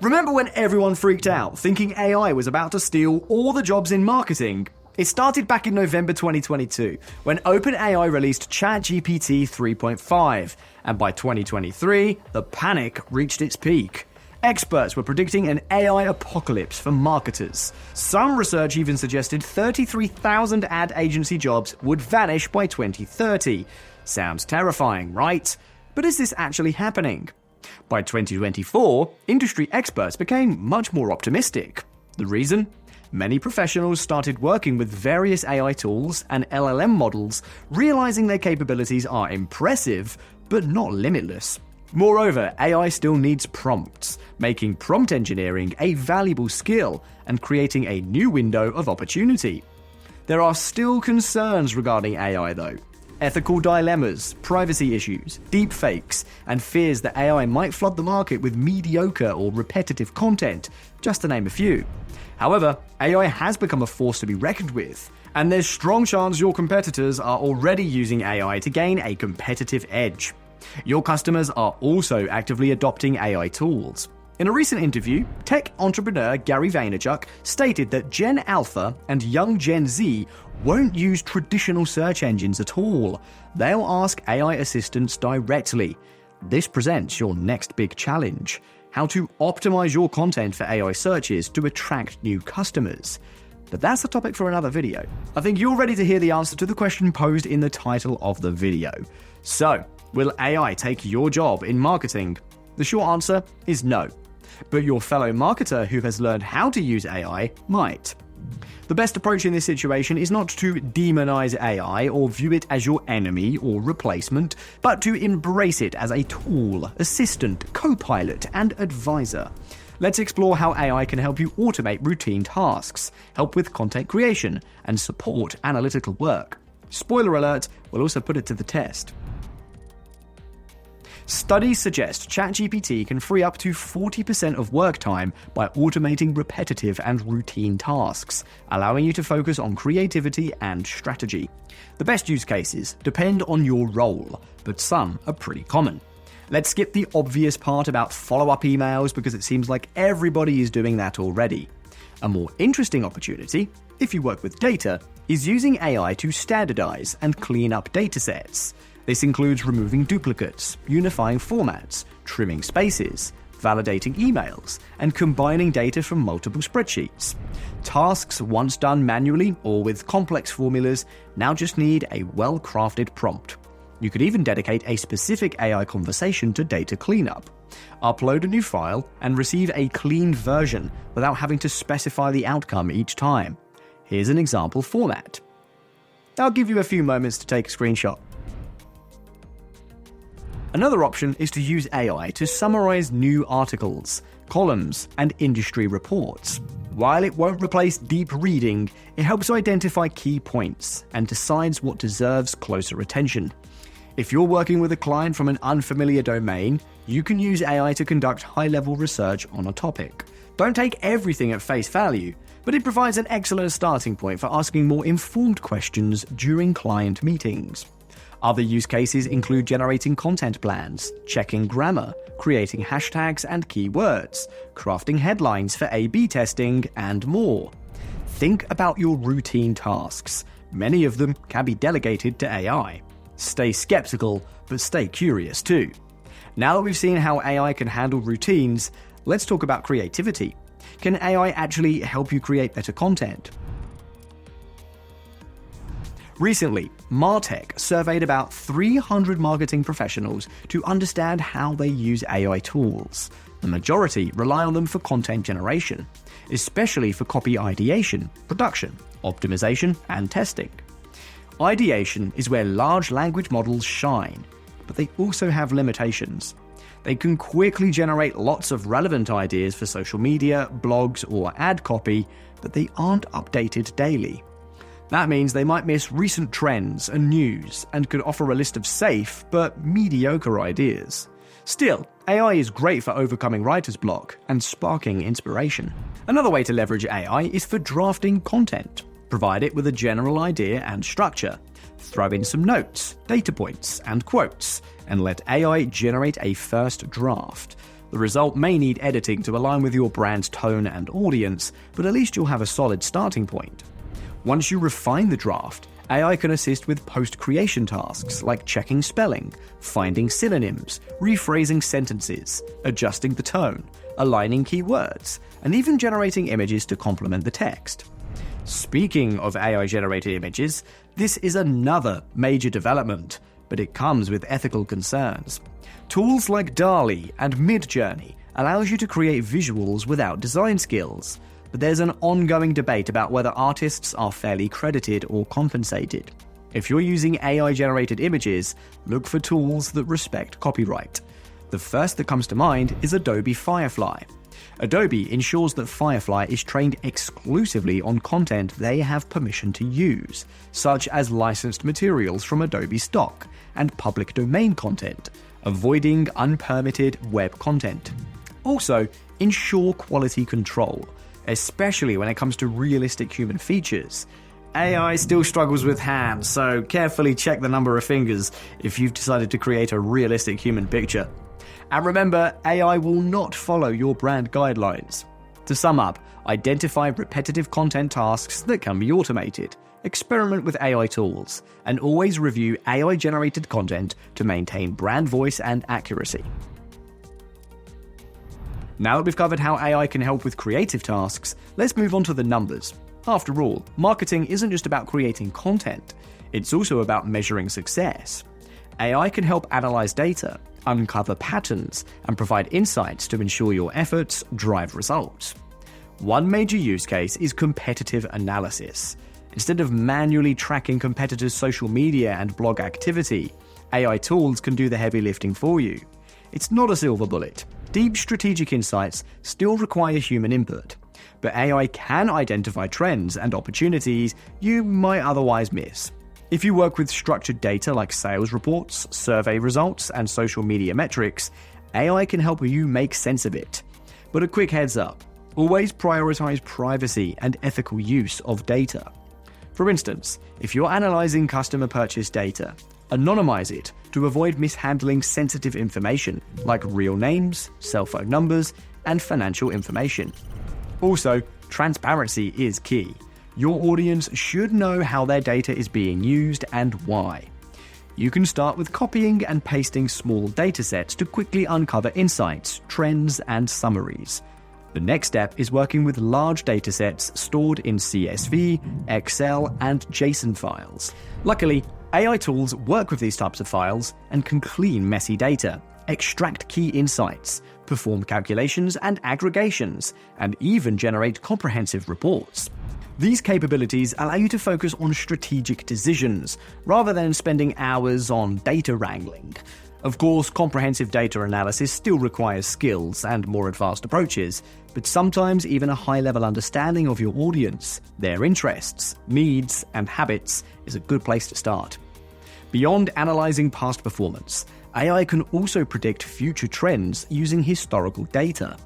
Remember when everyone freaked out, thinking AI was about to steal all the jobs in marketing? It started back in November 2022, when OpenAI released ChatGPT 3.5, and by 2023, the panic reached its peak. Experts were predicting an AI apocalypse for marketers. Some research even suggested 33,000 ad agency jobs would vanish by 2030. Sounds terrifying, right? But is this actually happening? By 2024, industry experts became much more optimistic. The reason? Many professionals started working with various AI tools and LLM models, realizing their capabilities are impressive, but not limitless. Moreover, AI still needs prompts, making prompt engineering a valuable skill and creating a new window of opportunity. There are still concerns regarding AI though. Ethical dilemmas, privacy issues, deepfakes, and fears that AI might flood the market with mediocre or repetitive content, just to name a few. However, AI has become a force to be reckoned with, and there's strong chance your competitors are already using AI to gain a competitive edge. Your customers are also actively adopting AI tools. In a recent interview, tech entrepreneur Gary Vaynerchuk stated that Gen Alpha and young Gen Z won't use traditional search engines at all. They'll ask AI assistants directly. This presents your next big challenge: how to optimize your content for AI searches to attract new customers. But that's a topic for another video. I think you're ready to hear the answer to the question posed in the title of the video. So, will AI take your job in marketing? The short answer is no. But your fellow marketer who has learned how to use AI might. The best approach in this situation is not to demonize AI or view it as your enemy or replacement, but to embrace it as a tool, assistant, co-pilot, and advisor. Let's explore how AI can help you automate routine tasks, help with content creation, and support analytical work. Spoiler alert, we'll also put it to the test. Studies suggest ChatGPT can free up to 40% of work time by automating repetitive and routine tasks, allowing you to focus on creativity and strategy. The best use cases depend on your role, but some are pretty common. Let's skip the obvious part about follow-up emails because it seems like everybody is doing that already. A more interesting opportunity, if you work with data, is using AI to standardize and clean up datasets. This includes removing duplicates, unifying formats, trimming spaces, validating emails, and combining data from multiple spreadsheets. Tasks once done manually or with complex formulas now just need a well-crafted prompt. You could even dedicate a specific AI conversation to data cleanup. Upload a new file and receive a clean version without having to specify the outcome each time. Here's an example format. I'll give you a few moments to take a screenshot. Another option is to use AI to summarize new articles, columns, and industry reports. While it won't replace deep reading, it helps you identify key points and decides what deserves closer attention. If you're working with a client from an unfamiliar domain, you can use AI to conduct high-level research on a topic. Don't take everything at face value, but it provides an excellent starting point for asking more informed questions during client meetings. Other use cases include generating content plans, checking grammar, creating hashtags and keywords, crafting headlines for A/B testing, and more. Think about your routine tasks. Many of them can be delegated to AI. Stay skeptical, but stay curious too. Now that we've seen how AI can handle routines, let's talk about creativity. Can AI actually help you create better content? Recently, MarTech surveyed about 300 marketing professionals to understand how they use AI tools. The majority rely on them for content generation, especially for copy ideation, production, optimization, and testing. Ideation is where large language models shine, but they also have limitations. They can quickly generate lots of relevant ideas for social media, blogs, or ad copy, but they aren't updated daily. That means they might miss recent trends and news and could offer a list of safe but mediocre ideas. Still, AI is great for overcoming writer's block and sparking inspiration. Another way to leverage AI is for drafting content. Provide it with a general idea and structure. Throw in some notes, data points, and quotes, and let AI generate a first draft. The result may need editing to align with your brand's tone and audience, but at least you'll have a solid starting point. Once you refine the draft, AI can assist with post-creation tasks like checking spelling, finding synonyms, rephrasing sentences, adjusting the tone, aligning keywords, and even generating images to complement the text. Speaking of AI-generated images, this is another major development, but it comes with ethical concerns. Tools like DALL-E and Midjourney allows you to create visuals without design skills, but there's an ongoing debate about whether artists are fairly credited or compensated. If you're using AI-generated images, look for tools that respect copyright. The first that comes to mind is Adobe Firefly. Adobe ensures that Firefly is trained exclusively on content they have permission to use, such as licensed materials from Adobe stock and public domain content, avoiding unpermitted web content. Also, ensure quality control, especially when it comes to realistic human features. AI still struggles with hands, so carefully check the number of fingers if you've decided to create a realistic human picture. And remember, AI will not follow your brand guidelines. To sum up, identify repetitive content tasks that can be automated, experiment with AI tools, and always review AI-generated content to maintain brand voice and accuracy. Now that we've covered how AI can help with creative tasks, let's move on to the numbers. After all, marketing isn't just about creating content, it's also about measuring success. AI can help analyze data, uncover patterns, and provide insights to ensure your efforts drive results. One major use case is competitive analysis. Instead of manually tracking competitors' social media and blog activity, AI tools can do the heavy lifting for you. It's not a silver bullet. Deep strategic insights still require human input, but AI can identify trends and opportunities you might otherwise miss. If you work with structured data like sales reports, survey results, and social media metrics, AI can help you make sense of it. But a quick heads up, always prioritize privacy and ethical use of data. For instance, if you're analyzing customer purchase data, anonymize it to avoid mishandling sensitive information like real names, cell phone numbers, and financial information. Also, transparency is key. Your audience should know how their data is being used and why. You can start with copying and pasting small datasets to quickly uncover insights, trends, and summaries. The next step is working with large datasets stored in CSV, Excel, and JSON files. Luckily, AI tools work with these types of files and can clean messy data, extract key insights, perform calculations and aggregations, and even generate comprehensive reports. These capabilities allow you to focus on strategic decisions, rather than spending hours on data wrangling. Of course, comprehensive data analysis still requires skills and more advanced approaches, but sometimes even a high-level understanding of your audience, their interests, needs, and habits is a good place to start. Beyond analyzing past performance, AI can also predict future trends using historical data.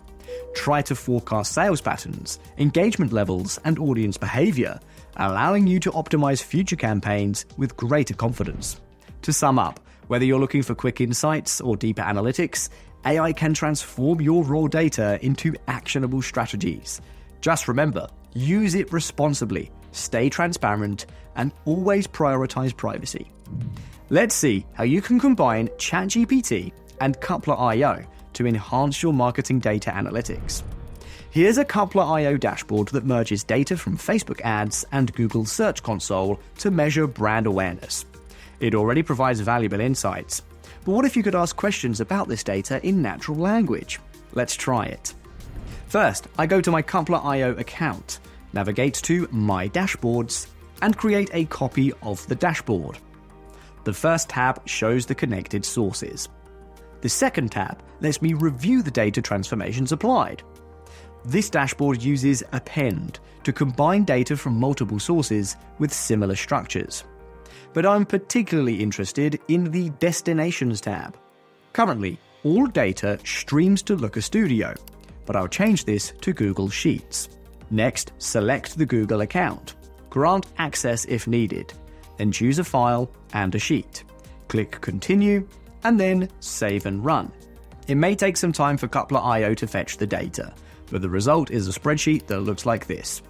Try to forecast sales patterns, engagement levels, and audience behavior, allowing you to optimize future campaigns with greater confidence. To sum up, whether you're looking for quick insights or deeper analytics, AI can transform your raw data into actionable strategies. Just remember, use it responsibly, stay transparent, and always prioritize privacy. Let's see how you can combine ChatGPT and Coupler.io to enhance your marketing data analytics. Here's a Coupler.io dashboard that merges data from Facebook ads and Google Search Console to measure brand awareness. It already provides valuable insights. But what if you could ask questions about this data in natural language? Let's try it. First, I go to my Coupler.io account, navigate to My Dashboards, and create a copy of the dashboard. The first tab shows the connected sources. The second tab lets me review the data transformations applied. This dashboard uses Append to combine data from multiple sources with similar structures. But I'm particularly interested in the Destinations tab. Currently, all data streams to Looker Studio, but I'll change this to Google Sheets. Next, select the Google account. Grant access if needed. Then choose a file and a sheet. Click Continue, and then Save and Run. It may take some time for Coupler.io to fetch the data, but the result is a spreadsheet that looks like this.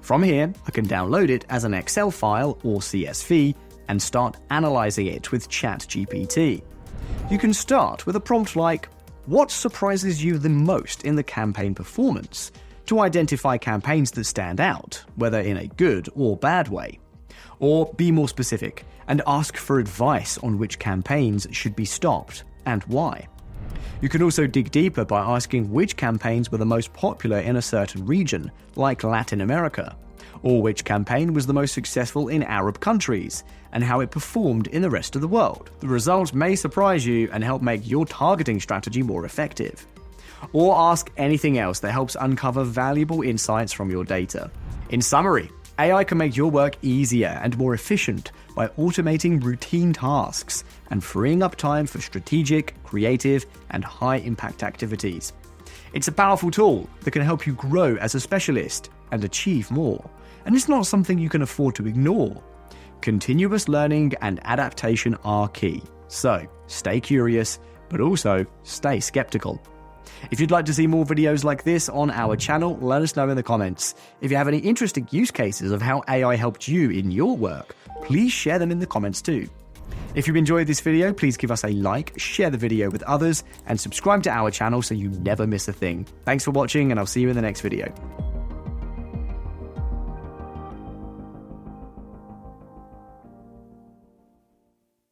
From here, I can download it as an Excel file or CSV and start analyzing it with ChatGPT. You can start with a prompt like, "What surprises you the most in the campaign performance?" to identify campaigns that stand out, whether in a good or bad way. Or be more specific and ask for advice on which campaigns should be stopped and why. You can also dig deeper by asking which campaigns were the most popular in a certain region, like Latin America, or which campaign was the most successful in Arab countries, and how it performed in the rest of the world. The results may surprise you and help make your targeting strategy more effective. Or ask anything else that helps uncover valuable insights from your data. In summary, AI can make your work easier and more efficient by automating routine tasks and freeing up time for strategic, creative, and high-impact activities. It's a powerful tool that can help you grow as a specialist and achieve more, and it's not something you can afford to ignore. Continuous learning and adaptation are key, so stay curious, but also stay skeptical. If you'd like to see more videos like this on our channel, let us know in the comments. If you have any interesting use cases of how AI helped you in your work, please share them in the comments too. If you enjoyed this video, please give us a like, share the video with others, and subscribe to our channel so you never miss a thing. Thanks for watching, and I'll see you in the next video.